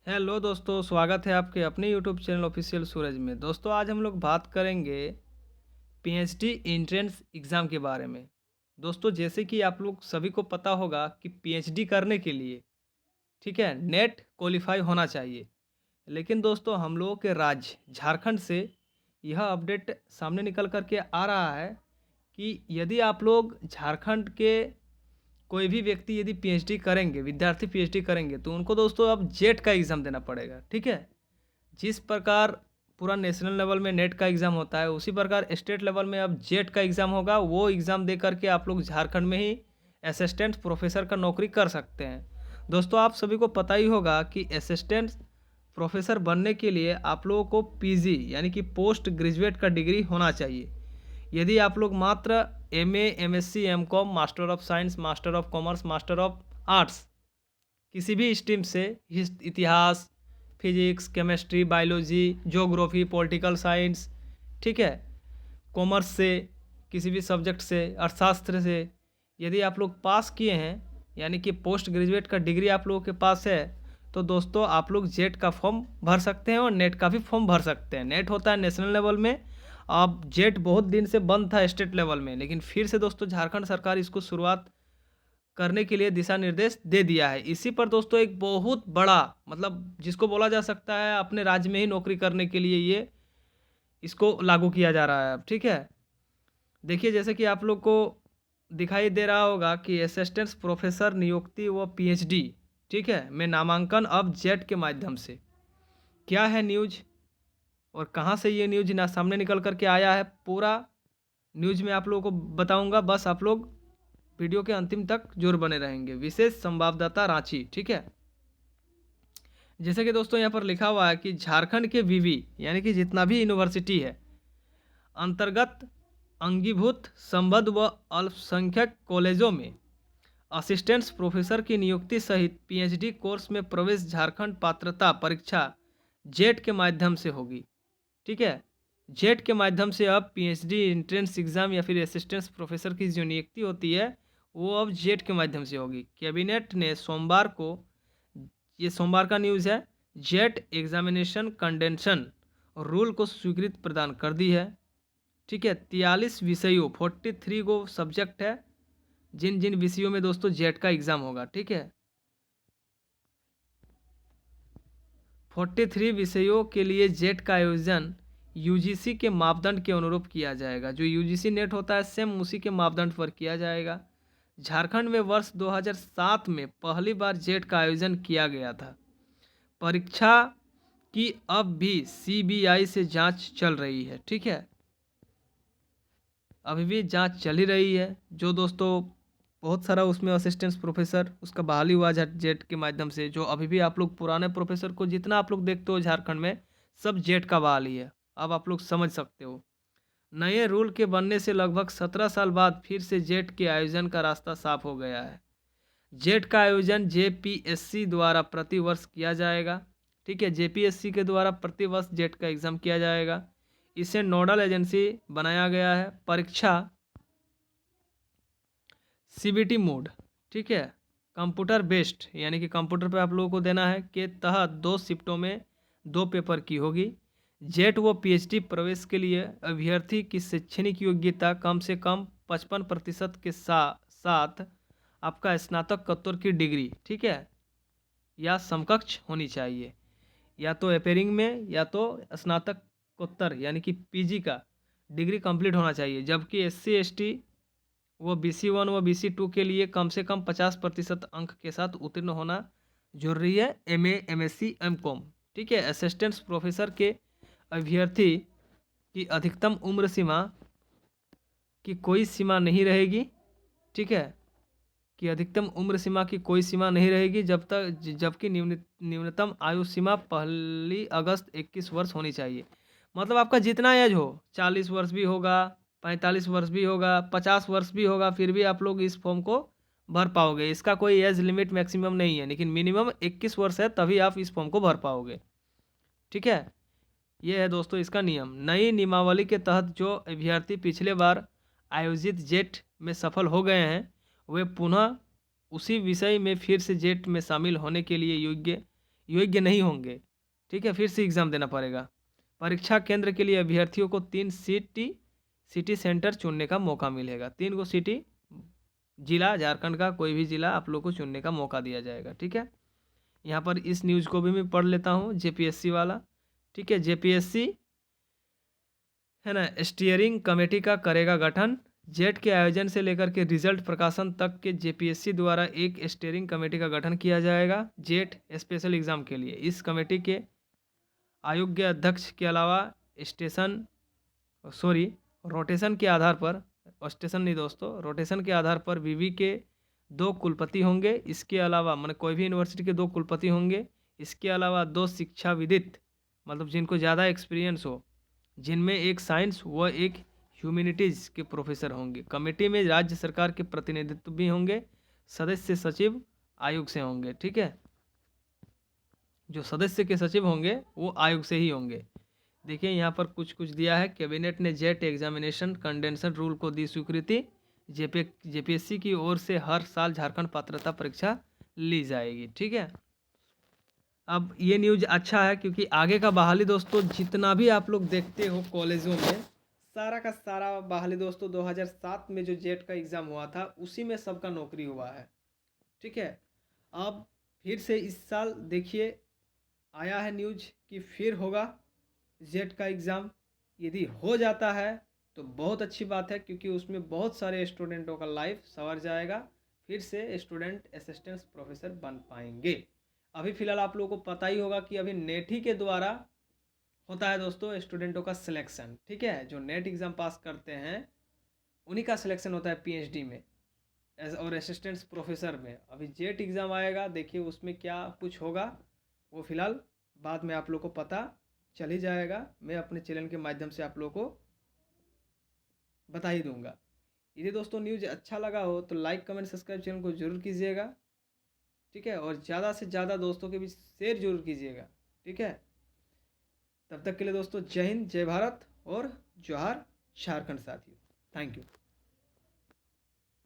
Hello दोस्तों, स्वागत है आपके अपने यूट्यूब चैनल ऑफिशियल सूरज में। दोस्तों, आज हम लोग बात करेंगे पीएचडी एंट्रेंस एग्ज़ाम के बारे में। दोस्तों, जैसे कि आप लोग सभी को पता होगा कि पीएचडी करने के लिए, ठीक है, नेट क्वालिफाई होना चाहिए। लेकिन दोस्तों, हम लोगों के राज्य झारखंड से यह अपडेट सामने निकल कर के आ रहा है कि यदि आप लोग झारखंड के कोई भी व्यक्ति यदि पीएचडी करेंगे, विद्यार्थी पीएचडी करेंगे, तो उनको दोस्तों अब जेट का एग्ज़ाम देना पड़ेगा, ठीक है? जिस प्रकार पूरा नेशनल लेवल में नेट का एग्ज़ाम होता है, उसी प्रकार स्टेट लेवल में अब जेट का एग्ज़ाम होगा। वो एग्ज़ाम दे कर के आप लोग झारखंड में ही असिस्टेंट प्रोफ़ेसर का नौकरी कर सकते हैं। दोस्तों, आप सभी को पता ही होगा कि असिस्टेंट प्रोफ़ेसर बनने के लिए आप लोगों को पीजी यानी कि पोस्ट ग्रेजुएट का डिग्री होना चाहिए। यदि आप लोग मात्र MA, MSc, MCom, master of science, master of commerce, master of arts किसी भी स्ट्रीम से इतिहास, physics, chemistry, biology, geography, political science, ठीक है, कॉमर्स से, किसी भी सब्जेक्ट से, अर्थशास्त्र से यदि आप लोग पास किए हैं, यानी कि पोस्ट ग्रेजुएट का डिग्री आप लोगों के पास है, तो दोस्तों आप लोग जेट का फॉर्म भर सकते हैं और नेट का भी फॉर्म भर सकते हैं। नेट होता है नेशनल लेवल में। अब जेट बहुत दिन से बंद था स्टेट लेवल में, लेकिन फिर से दोस्तों झारखंड सरकार इसको शुरुआत करने के लिए दिशा निर्देश दे दिया है। इसी पर दोस्तों एक बहुत बड़ा, मतलब जिसको बोला जा सकता है अपने राज्य में ही नौकरी करने के लिए ये इसको लागू किया जा रहा है अब, ठीक है। देखिए, जैसे कि आप लोग को दिखाई दे रहा होगा कि असिस्टेंट प्रोफेसर नियुक्ति व पीएचडी, ठीक है, में नामांकन अब जेट के माध्यम से। क्या है न्यूज और कहाँ से ये न्यूज ना सामने निकल करके आया है, पूरा न्यूज में आप लोगों को बताऊंगा। बस आप लोग वीडियो के अंतिम तक जरूर बने रहेंगे। विशेष संवाददाता रांची, ठीक है। जैसे कि दोस्तों यहाँ पर लिखा हुआ है कि झारखंड के विवि यानी कि जितना भी यूनिवर्सिटी है अंतर्गत अंगीभूत संबद्ध व अल्पसंख्यक कॉलेजों में असिस्टेंट प्रोफेसर की नियुक्ति सहित पीएचडी कोर्स में प्रवेश झारखंड पात्रता परीक्षा जेट के माध्यम से होगी, ठीक है। जेट के माध्यम से अब पीएचडी एंट्रेंस एग्ज़ाम या फिर असिस्टेंट प्रोफेसर की जो नियुक्ति होती है वो अब जेट के माध्यम से होगी। कैबिनेट ने सोमवार को, ये सोमवार का न्यूज़ है, जेट एग्जामिनेशन कंडेंशन रूल को स्वीकृति प्रदान कर दी है, ठीक है। 43 विषयों 43 गो सब्जेक्ट है जिन जिन विषयों में दोस्तों जेट का एग्ज़ाम होगा, ठीक है। 43 विषयों के लिए जेट का आयोजन यूजीसी के मापदंड के अनुरूप किया जाएगा। जो यूजीसी नेट होता है सेम उसी के मापदंड पर किया जाएगा। झारखंड में वर्ष 2007 में पहली बार जेट का आयोजन किया गया था। परीक्षा की अब भी सीबीआई से जांच चल रही है, ठीक है। अभी भी जांच चल ही रही है। जो दोस्तों बहुत सारा उसमें असिस्टेंट प्रोफेसर उसका बहाली हुआ जेट के माध्यम से। जो अभी भी आप लोग पुराने प्रोफेसर को जितना आप लोग देखते हो झारखंड में, सब जेट का बहाली है। अब आप लोग समझ सकते हो। नए रूल के बनने से लगभग 17 साल बाद फिर से जेट के आयोजन का रास्ता साफ हो गया है। जेट का आयोजन जेपीएससी द्वारा प्रतिवर्ष किया जाएगा, ठीक है। जेपीएससी के द्वारा प्रतिवर्ष जेट का एग्ज़ाम किया जाएगा। इसे नोडल एजेंसी बनाया गया है। परीक्षा सीबीटी मोड, ठीक है, कंप्यूटर बेस्ड यानी कि कंप्यूटर पे आप लोगों को देना है, के तहत 2 शिफ्टों में 2 पेपर की होगी। जेट व पीएचडी प्रवेश के लिए अभ्यर्थी की शैक्षणिक योग्यता कम से कम 55% के साथ आपका स्नातकोत्तर की डिग्री, ठीक है, या समकक्ष होनी चाहिए। या तो अपेयरिंग में या तो स्नातकोत्तर यानी कि पीजी का डिग्री कंप्लीट होना चाहिए। जबकि एससी एसटी वो BC1 व BC2 के लिए कम से कम 50% अंक के साथ उत्तीर्ण होना जरूरी है। एमए, एमएससी, एमकॉम, ठीक है। असिस्टेंट प्रोफेसर के अभ्यर्थी की अधिकतम उम्र सीमा की कोई सीमा नहीं रहेगी, ठीक है, कि अधिकतम उम्र सीमा की कोई सीमा नहीं रहेगी जबकि न्यूनतम आयु सीमा 1 अगस्त 21 वर्ष होनी चाहिए। मतलब आपका जितना एज हो, 40 वर्ष भी होगा, 45 वर्ष भी होगा, 50 वर्ष भी होगा, फिर भी आप लोग इस फॉर्म को भर पाओगे। इसका कोई एज लिमिट मैक्सिमम नहीं है, लेकिन मिनिमम 21 वर्ष है तभी आप इस फॉर्म को भर पाओगे, ठीक है। ये है दोस्तों इसका नियम। नई नियमावली के तहत जो अभ्यर्थी पिछले बार आयोजित जेट में सफल हो गए हैं वे पुनः उसी विषय में फिर से जेट में शामिल होने के लिए योग्य योग्य नहीं होंगे, ठीक है, फिर से एग्ज़ाम देना पड़ेगा। परीक्षा केंद्र के लिए अभ्यर्थियों को 3 सिटी सेंटर चुनने का मौका मिलेगा। 3 गो सिटी, जिला झारखंड का कोई भी जिला आप लोग को चुनने का मौका दिया जाएगा, ठीक है। यहाँ पर इस न्यूज़ को भी मैं पढ़ लेता हूँ, जेपीएससी वाला, ठीक है। जेपीएससी है ना, स्टीयरिंग कमेटी का करेगा गठन। जेट के आयोजन से लेकर के रिजल्ट प्रकाशन तक के जेपीएससी द्वारा एक स्टीयरिंग कमेटी का गठन किया जाएगा जेट स्पेशल एग्ज़ाम के लिए। इस कमेटी के अयोग्य अध्यक्ष के अलावा रोटेशन के आधार पर, स्टेशन नहीं दोस्तों, रोटेशन के आधार पर विवि के 2 कुलपति होंगे। इसके अलावा मतलब कोई भी यूनिवर्सिटी के 2 कुलपति होंगे। इसके अलावा 2 शिक्षाविदित, मतलब जिनको ज़्यादा एक्सपीरियंस हो, जिनमें एक साइंस व एक ह्यूमैनिटीज़ के प्रोफेसर होंगे। कमेटी में राज्य सरकार के प्रतिनिधित्व भी होंगे। सदस्य सचिव आयोग से होंगे, ठीक है। जो सदस्य के सचिव होंगे वो आयोग से ही होंगे। देखिए यहाँ पर कुछ कुछ दिया है। कैबिनेट ने जेट एग्जामिनेशन कंडेंसर रूल को दी स्वीकृति। जेपीएससी की ओर से हर साल झारखंड पात्रता परीक्षा ली जाएगी, ठीक है। अब ये न्यूज़ अच्छा है क्योंकि आगे का बहाली दोस्तों जितना भी आप लोग देखते हो कॉलेजों में, सारा का सारा बहाली दोस्तों 2007 में जो जेट का एग्ज़ाम हुआ था उसी में सबका नौकरी हुआ है, ठीक है। अब फिर से इस साल देखिए आया है न्यूज़ कि फिर होगा जेट का एग्ज़ाम। यदि हो जाता है तो बहुत अच्छी बात है क्योंकि उसमें बहुत सारे स्टूडेंटों का लाइफ संवर जाएगा। फिर से स्टूडेंट असिस्टेंट प्रोफेसर बन पाएंगे। अभी फ़िलहाल आप लोगों को पता ही होगा कि अभी नेट ही के द्वारा होता है दोस्तों स्टूडेंटों का सिलेक्शन, ठीक है। जो नेट एग्ज़ाम पास करते हैं उन्हीं का सिलेक्शन होता है पीएचडी में और असिस्टेंट प्रोफेसर में। अभी जेट एग्ज़ाम आएगा, देखिए उसमें क्या कुछ होगा, वो फ़िलहाल बाद में आप लोग को पता चल ही जाएगा। मैं अपने चैनल के माध्यम से आप लोग को बता ही दूंगा। यदि दोस्तों न्यूज़ अच्छा लगा हो तो लाइक कमेंट सब्सक्राइब चैनल को जरूर कीजिएगा, ठीक है। और ज़्यादा से ज़्यादा दोस्तों के बीच शेयर जरूर कीजिएगा, ठीक है। तब तक के लिए दोस्तों जय हिंद, जय भारत और जोहार झारखंड साथियों। Thank you.